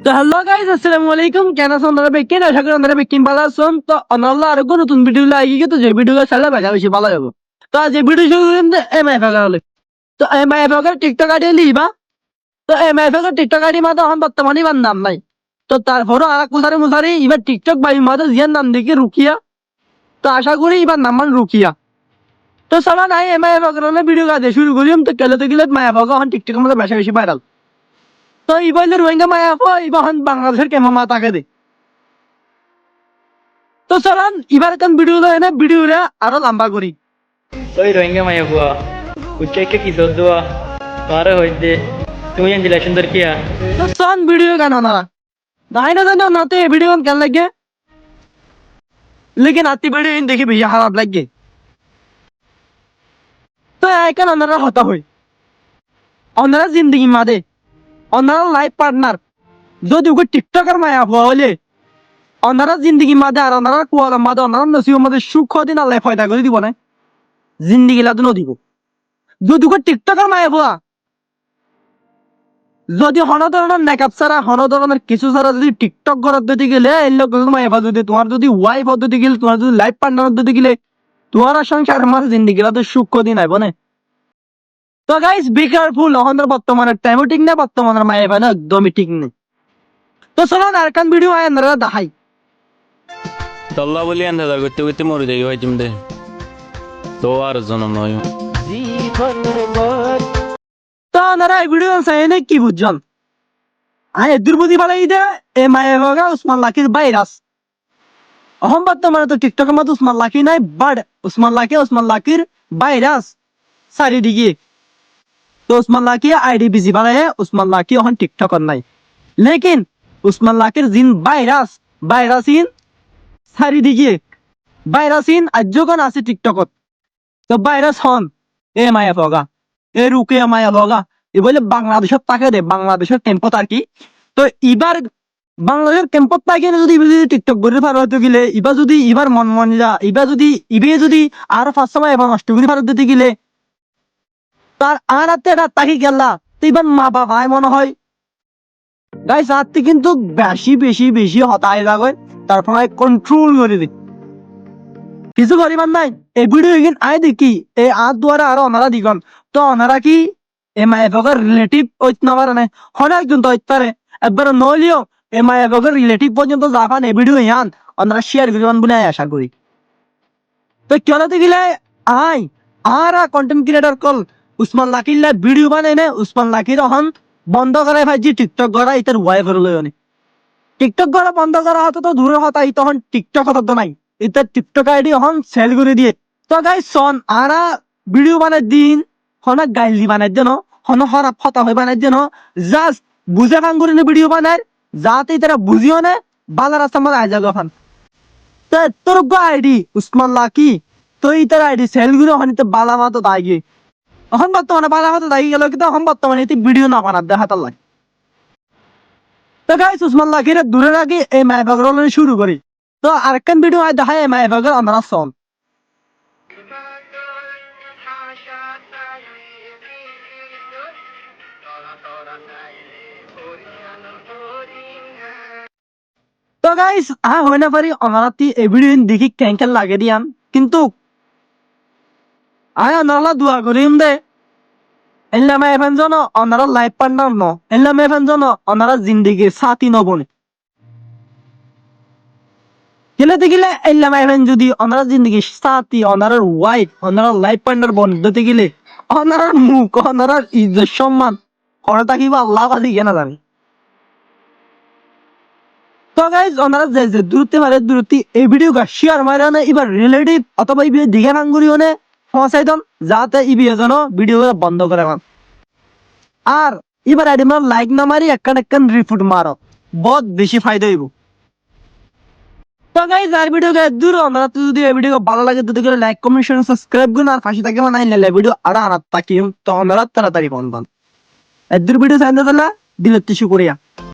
তো hello guys, আসসালামু আলাইকুম। কেন আছেন আপনারা? বেকিন আশা করি আপনারা বেকিন ভালো আছেন। তো অনলাইন আর কোন নতুন ভিডিও লাগি গিয়ে তো যে ভিডিও চাইলে বেশি বেশি ভালো হবে। তো আজ এই ভিডিও শুরু করতে এমআইএফ হলে তো এমআইএফ এর টিকটক আইডি লিবা। তো এমআইএফ এর টিকটক আইডি মাঝে এখন বর্তমানে ইবার নাম নাই। তো তারপরও আর মুসারি মুসারি এবার টিকটক বাই মাঝে জিয়ার নাম দেখি রুকিয়া। তো আশা করি এবার নাম মান রুকিয়া। তো চলো নাই এমআইএফ এর ভিডিও কাজে শুরু করিম। তো গেলে তো গেলে মায়াফ এখন টিকটকের মধ্যে বেশি বেশি ভাইরাল। তো এবার রোহিঙ্গা মায়াফ এবার বাংলাদেশের কেমন মা তাকে দে। তো চলান এবার এখন ভিডিওটা আরো লম্বা করি। ওই রোহিঙ্গা মাইয়া বুয়া উচ্চাইকে কি সদ্দুয়া তোমারে হইতে তুমি জানছিলা সুন্দর কিয়া তো চল ভিডিও কেন না নাই না জানো না তো ভিডিও কেন লাগে লেকিন আতি ভিডিও দেখি বেশি খারাপ লাগে। তো এখন ওনারা হতা হই ওনারা জিন্দগি মাদে ওনারা লাইফ পার্টনার যদি ওকে টিকটকের মায়া হওয়া হলে ওনারা জিন্দগি মাদে আর ওনারা কুয়ালার মাদে ওনারা নসিব মাদে সুখ দিন আল্লাহ ফয়দা করে দিব না জিন্দগি লাদু নদিব যদি ওকে টিকটকের মায়া হওয়া যদি হন ধরনের মেকআপ ছাড়া হন ধরনের কিছু ছাড়া যদি টিকটক করার দিতে গেলে এই লোক তোমার যদি তোমার যদি ওয়াইফ দিতে গেলে তোমার যদি লাইফ পার্টনার দিতে গেলে তোমার সংসার আমার জিন্দগি তো সুখ দিন আইব না। তো গাইস বি কেয়ারফুল আমাদের বর্তমানের টাইমও ঠিক না বর্তমানের মায়ের ভাই না একদমই ঠিক নেই। তো চলো আর কান ভিডিও আয় আমরা দেখাই। দল্লা বলি আন্দাজ করতে করতে মরে যাই ভাই তুমি তো আর জন্ম নয় তো আপনারা এই ভিডিও চাই না কি বুঝছেন আয় দুর্বুদ্ধি ভালাই দে এ মায়ের ভাগা উসমান লাকির ভাইরাস এখন বর্তমানে তো টিকটকের মধ্যে উসমান লাকি নাই বাট উসমান লাকির ভাইরাস চারিদিকে। তো উসমান লাকি আইডি বিজি বানায় উসমান লাকি এখন টিকটকর নাই লেকিন উসমান লাকির জিন ভাইরাসিন চারিদিকে ভাইরাসিন আজগন আছে টিকটকত। তো ভাইরাস হন এ মায়া লগা এ রুকে মায়া লগা এ বলে বাংলাদেশত তাকে দে বাংলাদেশের ক্যাম্পত আর কি। তো এবার বাংলাদেশের ক্যাম্পত তাকে যদি টিকটক করে ভারত গেলে এবার যদি এবার মন যা এবার যদি যদি আর 5 সময় এবার নষ্ট করে ভারত দিতে গেলে তার আর একটা তাকে গেলা তো এবার মা বাবাই মনে হয় গাইস আত্মি কিন্তু বেশি বেশি বেশি হতায় যাবে তারপর কন্ট্রোল করে দিই কিছু করিবার নাই। এই ভিডিও কিন্তু আয় দেখি এই আর দ্বারা আরো ওনারা দিগন তো ওনারা কি এ মায়ের রিলেটিভ ওইত না পারে না হন একজন তো ওইত পারে একবার নলিও এ মায়ের রিলেটিভ পর্যন্ত যাবান এই ভিডিও ইয়ান ওনারা শেয়ার করিবান বলে আশা করি। তো কেনাতে গেলে আয় আর কন্টেন্ট ক্রিয়েটর কল উসমান লাকির ভিডিও বানাই না উসমান লাকির এখন বন্ধ করাই ভাই যে টিকটক করা এটার ওয়াইফ হলো টিকটক করা বন্ধ করা হতো তো দূরে হতা তখন টিকটক হতো তো নাই এটা টিকটক আইডি এখন সেল করে দিয়ে। তো গাই সন আরা ভিডিও বানাই দিন হনা গাইলি বানাই দেন হন হরাপ হতা হয়ে বানাই দেন জাস্ট বুঝে কাম করে ভিডিও বানায় যাতে তারা বুঝিও না বালা রাস্তা আমার আয় যাবে এখন। তো তোর আইডি উসমান লাকি তো ইতার আইডি সেল করে ওখানে তো বালা মাতো দাগি এখন বর্তমানে বালা মাতো দাগি গেল কিন্তু এখন বর্তমানে এতে ভিডিও না বানার দেখাতার লাগে। তো গাইস উসমান লাকির দূরে রাখি এই মাইভাগর শুরু করি। তো আরেকখান ভিডিও আয় দেখায় এই মাইভাগর আমরা সন তো গাইস হয় না পারি অনারাতি এই ভিডিও দেখি ক্যাঙ্কেল লাগে দিয়ান কিন্তু আয় অনারা দোয়া করিম দে এলাম এফেন জন অনারা লাইফ পার্টনার ন এলাম এফেন জন অনারা জিন্দিগির সাথী নবনে গেলে গেলে এলাম এফেন যদি অনারা জিন্দিগির সাথী অনারার ওয়াইফ অনারা লাইফ পার্টনার বন্ধতে গেলে অনারার মুখ অনারার ইজ্জত সম্মান করে থাকিবা আল্লাহ বাদি কেনা জানি। তো গাইজ ওনারা যে দূরত্বে মারে দূরত্বে এই ভিডিও শেয়ার মারে না এবার রিলেটিভ অথবা এই ভিডিও দিঘা ভাঙ্গুরিও নে পৌঁছাই দেন যাতে এই যেন ভিডিও বন্ধ করে পান। আর এবার আইডি মার লাইক না মারি একখান রিপোর্ট মারো বহুত বেশি ফায়দা হইব। তো গাইজ আর ভিডিও দূর আমরা তো যদি এই ভিডিও ভালো লাগে যদি করে লাইক কমেন্ট শেয়ার সাবস্ক্রাইব করুন আর পাশে থাকে মানে আইলে ভিডিও আর আনাত তাকিম তো আমরা তাড়াতাড়ি পান এর ভিডিও চাইতে দিলে দিলে শুকরিয়া।